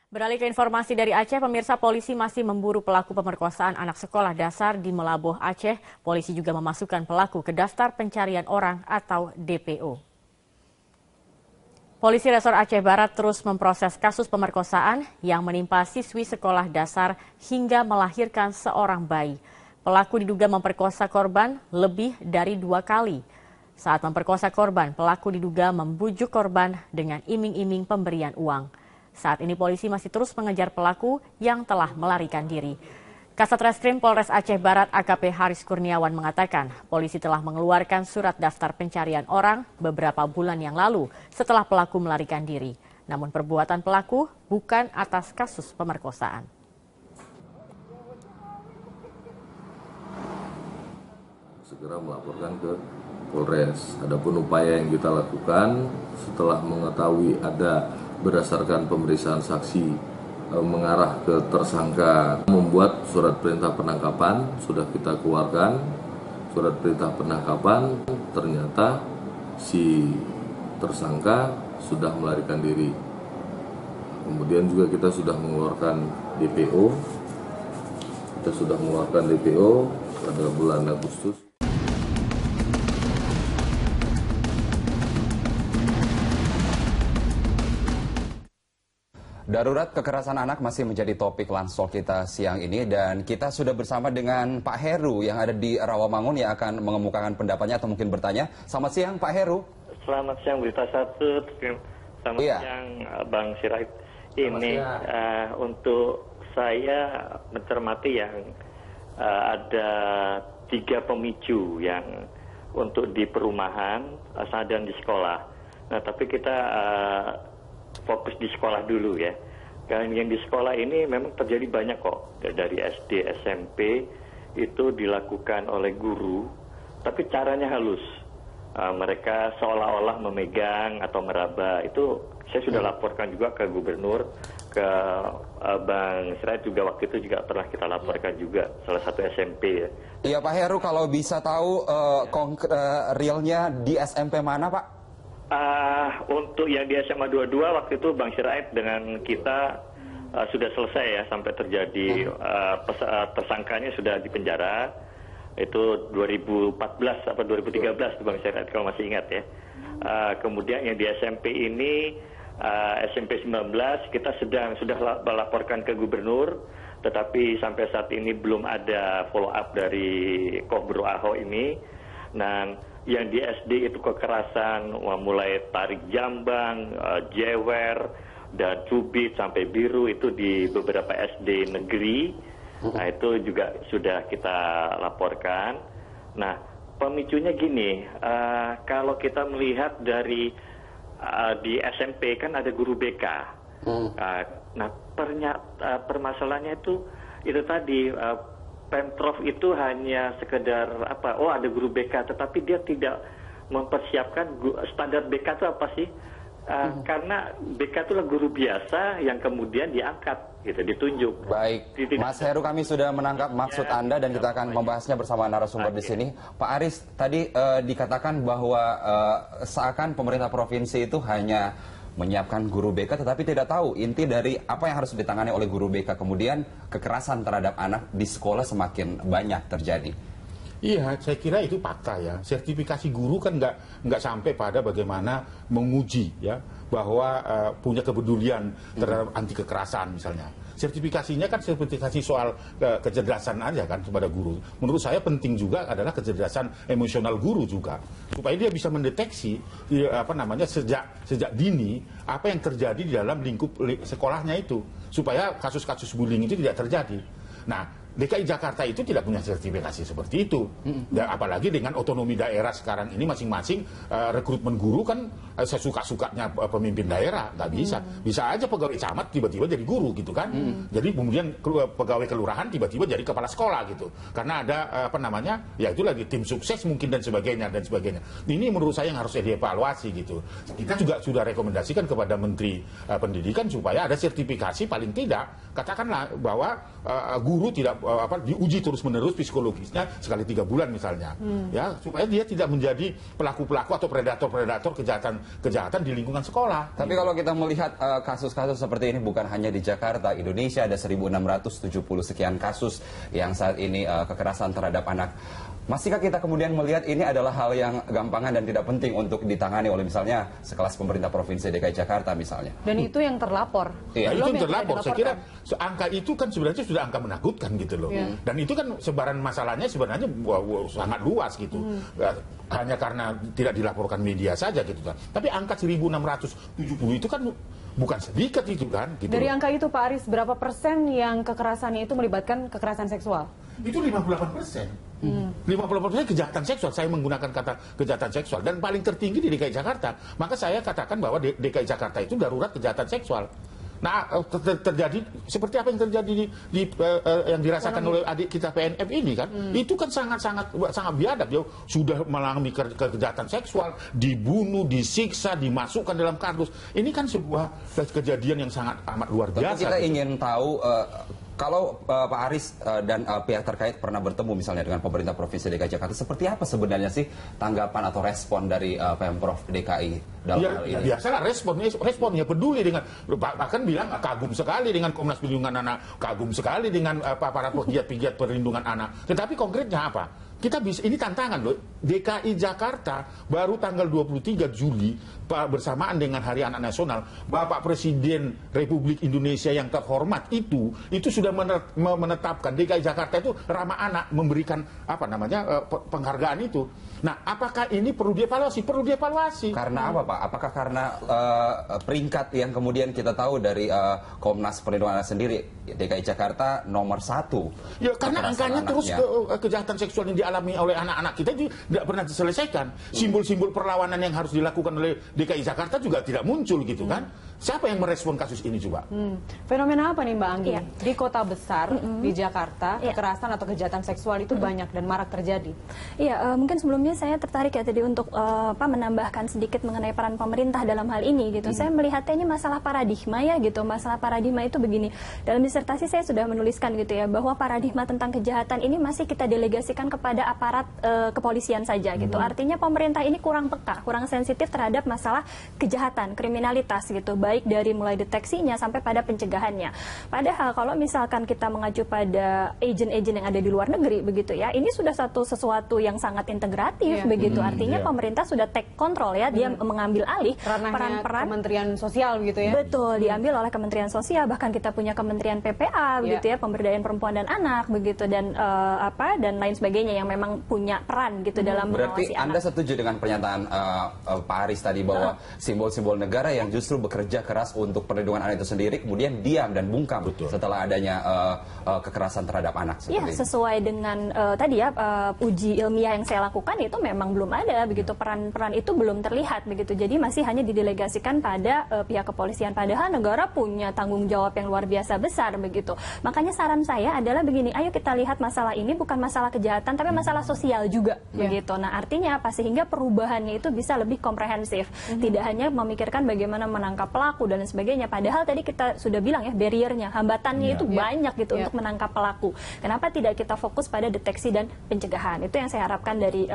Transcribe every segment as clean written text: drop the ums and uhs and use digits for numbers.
Beralih ke informasi dari Aceh, pemirsa, polisi masih memburu pelaku pemerkosaan anak sekolah dasar di Melaboh, Aceh. Polisi juga memasukkan pelaku ke daftar pencarian orang atau DPO. Polisi Resor Aceh Barat terus memproses kasus pemerkosaan yang menimpa siswi sekolah dasar hingga melahirkan seorang bayi. Pelaku diduga memperkosa korban lebih dari 2 kali. Saat memperkosa korban, pelaku diduga membujuk korban dengan iming-iming pemberian uang. Saat ini polisi masih terus mengejar pelaku yang telah melarikan diri. Kasat Reskrim Polres Aceh Barat AKP Haris Kurniawan mengatakan polisi telah mengeluarkan surat daftar pencarian orang beberapa bulan yang lalu setelah pelaku melarikan diri. Namun perbuatan pelaku bukan atas kasus pemerkosaan. Segera melaporkan ke Polres. Adapun upaya yang kita lakukan setelah mengetahui ada berdasarkan pemeriksaan saksi mengarah ke tersangka, membuat surat perintah penangkapan, sudah kita keluarkan surat perintah penangkapan, ternyata si tersangka sudah melarikan diri. Kemudian juga kita sudah mengeluarkan DPO, pada bulan Agustus. Darurat kekerasan anak masih menjadi topik lansol kita siang ini dan kita sudah bersama dengan Pak Heru yang ada di Rawamangun yang akan mengemukakan pendapatnya atau mungkin bertanya. Selamat siang Pak Heru. Selamat siang Berita Satu. Selamat siang Bang Sirait. Ini untuk saya mencermati yang ada 3 pemicu yang untuk di perumahan dan di sekolah. Nah tapi kita fokus di sekolah dulu ya. Dan yang di sekolah ini memang terjadi banyak kok. Dari SD, SMP itu dilakukan oleh guru, tapi caranya halus. Mereka seolah-olah memegang atau meraba. Itu saya sudah laporkan juga ke gubernur, ke Bang Sirait juga waktu itu juga pernah kita laporkan juga salah satu SMP ya. Iya Pak Heru, kalau bisa tahu realnya di SMP mana Pak? Untuk yang di SMA 22 waktu itu Bang Sirait dengan kita sudah selesai ya sampai terjadi tersangkanya sudah di penjara. Itu 2014 atau 2013 Bang Sirait kalau masih ingat ya. Kemudian yang di SMP ini SMP 19 kita sudah melaporkan ke gubernur, tetapi sampai saat ini belum ada follow up dari Kobro Aho ini. Dan yang di SD itu kekerasan mulai tarik jambang, jewer, dan cubit sampai biru itu di beberapa SD negeri. Nah itu juga sudah kita laporkan. Nah pemicunya gini, kalau kita melihat dari di SMP kan ada guru BK. Nah permasalahannya itu tadi Pemprov itu hanya sekedar ada guru BK, tetapi dia tidak mempersiapkan standar BK itu apa sih? Karena BK itulah guru biasa yang kemudian diangkat, gitu, ditunjuk. Baik, Mas Heru, kami sudah menangkap maksud Anda dan kita akan membahasnya bersama narasumber di sini. Pak Aris, tadi dikatakan bahwa seakan pemerintah provinsi itu hanya menyiapkan guru BK tetapi tidak tahu inti dari apa yang harus ditangani oleh guru BK. Kemudian kekerasan terhadap anak di sekolah semakin banyak terjadi. Iya, saya kira itu fakta ya. Sertifikasi guru kan nggak sampai pada bagaimana menguji ya bahwa punya kepedulian terhadap anti kekerasan misalnya. Sertifikasinya kan sertifikasi soal kecerdasan aja kan kepada guru. Menurut saya penting juga adalah kecerdasan emosional guru juga supaya dia bisa mendeteksi sejak dini apa yang terjadi di dalam lingkup sekolahnya itu supaya kasus-kasus bullying itu tidak terjadi. Nah, DKI Jakarta itu tidak punya sertifikasi seperti itu. Dan apalagi dengan otonomi daerah sekarang ini masing-masing rekrutmen guru kan sesuka-sukanya pemimpin daerah, nggak bisa. Bisa aja pegawai camat tiba-tiba jadi guru gitu kan. Jadi kemudian pegawai kelurahan tiba-tiba jadi kepala sekolah gitu. Karena ada ya itu lagi tim sukses mungkin dan sebagainya. Ini menurut saya yang harus dievaluasi gitu. Kita juga sudah rekomendasikan kepada Menteri Pendidikan supaya ada sertifikasi paling tidak katakanlah bahwa guru tidak diuji terus-menerus psikologisnya sekali 3 bulan misalnya, ya supaya dia tidak menjadi pelaku-pelaku atau predator-predator kejahatan di lingkungan sekolah. Tapi kalau kita melihat kasus-kasus seperti ini bukan hanya di Jakarta, Indonesia ada 1.670 sekian kasus yang saat ini kekerasan terhadap anak. Masihkah kita kemudian melihat ini adalah hal yang gampangan dan tidak penting untuk ditangani oleh misalnya sekelas pemerintah Provinsi DKI Jakarta misalnya? Dan itu yang terlapor. Iya, itu yang terlapor. Saya kira angka itu kan sebenarnya sudah angka menakutkan gitu loh. Dan itu kan sebaran masalahnya sebenarnya sangat luas gitu. Hanya karena tidak dilaporkan media saja gitu kan. Tapi angka 1.670 itu kan bukan sedikit itu kan. Gitu Dari loh. angka itu Pak Aris, berapa persen yang kekerasannya itu melibatkan kekerasan seksual? Itu 58%. 58% kejahatan seksual. Saya menggunakan kata kejahatan seksual dan paling tertinggi di DKI Jakarta. Maka saya katakan bahwa DKI Jakarta itu darurat kejahatan seksual. Nah, terjadi seperti apa yang terjadi yang dirasakan oleh adik kita PNF ini kan, itu kan sangat biadab. Dia sudah mengalami kejahatan seksual, dibunuh, disiksa, dimasukkan dalam kardus. Ini kan sebuah kejadian yang sangat amat luar biasa. Kita ingin tahu kalau Pak Aris dan pihak terkait pernah bertemu misalnya dengan pemerintah Provinsi DKI Jakarta, seperti apa sebenarnya sih tanggapan atau respon dari Pemprov DKI dalam hal ini? Biasalah responnya peduli dengan, bahkan bilang kagum sekali dengan Komnas Perlindungan Anak, kagum sekali dengan para pegiat-pegiat perlindungan anak. Tetapi konkretnya apa? Kita bisa, ini tantangan loh. DKI Jakarta baru tanggal 23 Juli bersamaan dengan Hari Anak Nasional, Bapak Presiden Republik Indonesia yang terhormat itu sudah menetapkan DKI Jakarta itu ramah anak, memberikan penghargaan itu. Nah, apakah ini perlu dievaluasi? Perlu dievaluasi. Karena apa, Pak? Apakah karena peringkat yang kemudian kita tahu dari Komnas Perlindungan Anak sendiri, DKI Jakarta nomor 1? Ya, karena angkanya terus kejahatan seksual yang dialami oleh anak-anak kita itu tidak pernah diselesaikan. Simbol-simbol perlawanan yang harus dilakukan oleh DKI Jakarta juga tidak muncul gitu kan. Siapa yang merespon kasus ini coba? Fenomena apa nih Mbak Anggi? Di kota besar, di Jakarta, kekerasan atau kejahatan seksual itu banyak dan marak terjadi. Iya, mungkin sebelumnya saya tertarik ya tadi untuk menambahkan sedikit mengenai peran pemerintah dalam hal ini gitu. Saya melihatnya ini masalah paradigma ya gitu. Masalah paradigma itu begini. Dalam disertasi saya sudah menuliskan gitu ya bahwa paradigma tentang kejahatan ini masih kita delegasikan kepada aparat kepolisian saja gitu. Artinya pemerintah ini kurang peka, kurang sensitif terhadap masalah kejahatan, kriminalitas gitu. Baik dari mulai deteksinya sampai pada pencegahannya. Padahal kalau misalkan kita mengacu pada agen-agen yang ada di luar negeri begitu ya, ini sudah sesuatu yang sangat integratif begitu. Artinya pemerintah sudah take control ya, dia mengambil alih peran-peran Kementerian Sosial begitu ya. Betul, diambil oleh Kementerian Sosial, bahkan kita punya Kementerian PPA begitu ya, Pemberdayaan Perempuan dan Anak begitu dan dan lain sebagainya yang memang punya peran gitu dalam mengawasi anak. Berarti Anda setuju dengan pernyataan Pak Aris tadi bahwa simbol-simbol negara yang justru bekerja keras untuk perlindungan anak itu sendiri kemudian diam dan bungkam setelah adanya kekerasan terhadap anak seperti ini. Sesuai dengan tadi ya uji ilmiah yang saya lakukan itu memang belum ada begitu, peran-peran itu belum terlihat begitu. Jadi masih hanya didelegasikan pada pihak kepolisian, padahal negara punya tanggung jawab yang luar biasa besar begitu. Makanya saran saya adalah begini, ayo kita lihat masalah ini bukan masalah kejahatan tapi masalah sosial juga begitu. Nah, artinya apa? Sehingga perubahannya itu bisa lebih komprehensif. Tidak hanya memikirkan bagaimana menangkap pelaku dan sebagainya. Padahal tadi kita sudah bilang ya, barriernya, hambatannya itu banyak gitu untuk menangkap pelaku. Kenapa tidak kita fokus pada deteksi dan pencegahan? Itu yang saya harapkan dari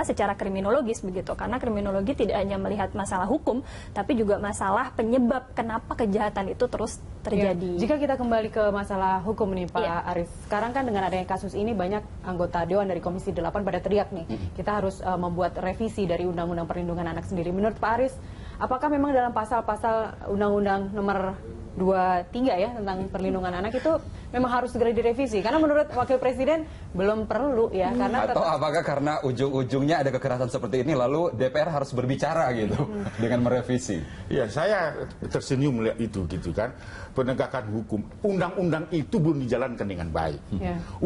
secara kriminologis begitu. Karena kriminologi tidak hanya melihat masalah hukum, tapi juga masalah penyebab kenapa kejahatan itu terus terjadi. Jika kita kembali ke masalah hukum nih Pak Aris. Sekarang kan dengan adanya kasus ini banyak anggota Dewan dari Komisi 8 pada teriak nih. Kita harus membuat revisi dari Undang-Undang Perlindungan Anak sendiri. Menurut Pak Aris, apakah memang dalam pasal-pasal Undang-Undang nomor 23 ya tentang perlindungan anak itu memang harus segera direvisi? Karena menurut Wakil Presiden belum perlu ya. Karena atau apakah karena ujung-ujungnya ada kekerasan seperti ini lalu DPR harus berbicara gitu dengan merevisi? Ya, saya tersenyum melihat itu gitu kan. Penegakan hukum, undang-undang itu belum dijalankan dengan baik.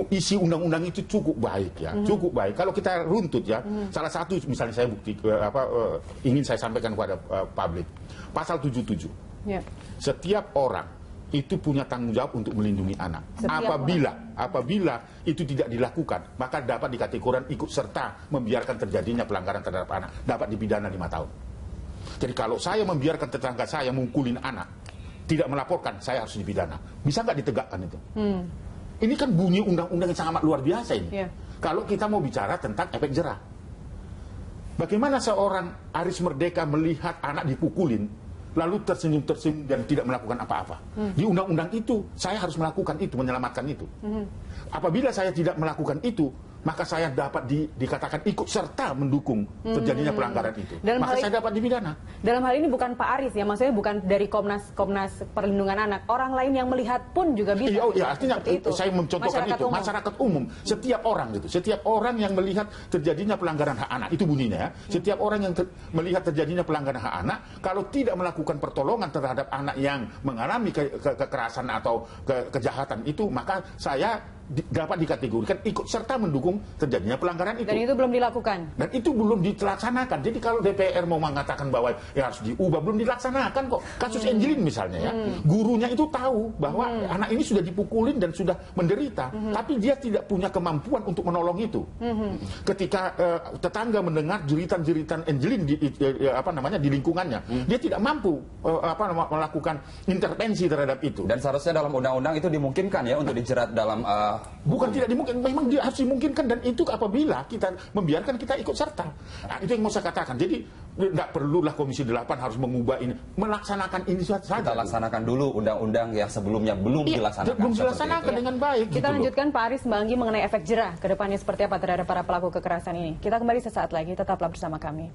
Isi undang-undang itu cukup baik ya, cukup baik. Kalau kita runtut ya, salah satu misalnya saya bukti ingin saya sampaikan kepada publik, pasal 77. Setiap orang itu punya tanggung jawab untuk melindungi anak. Apabila itu tidak dilakukan, maka dapat dikategorikan ikut serta membiarkan terjadinya pelanggaran terhadap anak, dapat dipidana 5 tahun. Jadi kalau saya membiarkan tetangga saya mukulin anak, tidak melaporkan, saya harus dipidana. Bisa nggak ditegakkan itu? Ini kan bunyi undang-undang yang sangat luar biasa ini. Iya. Kalau kita mau bicara tentang efek jerah. Bagaimana seorang Aris Merdeka melihat anak dipukulin, lalu tersenyum-tersenyum dan tidak melakukan apa-apa. Di undang-undang itu, saya harus melakukan itu, menyelamatkan itu. Apabila saya tidak melakukan itu, maka saya dapat dikatakan ikut serta mendukung terjadinya pelanggaran itu. Maka saya dapat dipidana. Dalam hal ini bukan Pak Aris ya, maksudnya bukan dari Komnas Perlindungan Anak. Orang lain yang melihat pun juga bisa. Iya, artinya itu. saya mencontohkan masyarakat umum, setiap orang gitu, setiap orang yang melihat terjadinya pelanggaran hak anak, itu bunyinya ya. Setiap orang yang melihat terjadinya pelanggaran hak anak, kalau tidak melakukan pertolongan terhadap anak yang mengalami kekerasan atau kejahatan itu, maka saya dapat dikategorikan ikut serta mendukung terjadinya pelanggaran itu. Dan itu belum dilakukan. Dan itu belum dilaksanakan. Jadi kalau DPR mau mengatakan bahwa ya harus diubah, belum dilaksanakan kok. Kasus Angelin misalnya ya, gurunya itu tahu bahwa anak ini sudah dipukulin dan sudah menderita, tapi dia tidak punya kemampuan untuk menolong itu. Ketika tetangga mendengar jeritan-jeritan Angelin di lingkungannya, dia tidak mampu melakukan intervensi terhadap itu. Dan seharusnya dalam undang-undang itu dimungkinkan ya untuk dijerat dalam bukan tidak dimungkinkan, memang dia harus dimungkinkan, dan itu apabila kita membiarkan kita ikut serta. Nah, itu yang mau saya katakan. Jadi tidak perlulah Komisi 8 harus mengubah ini, melaksanakan ini saja. Kita laksanakan dulu undang-undang yang sebelumnya belum dilaksanakan. Belum dilaksanakan dengan baik. Kita lanjutkan Pak Aris Mbanggi mengenai efek jerah ke depannya seperti apa terhadap para pelaku kekerasan ini. Kita kembali sesaat lagi, tetaplah bersama kami.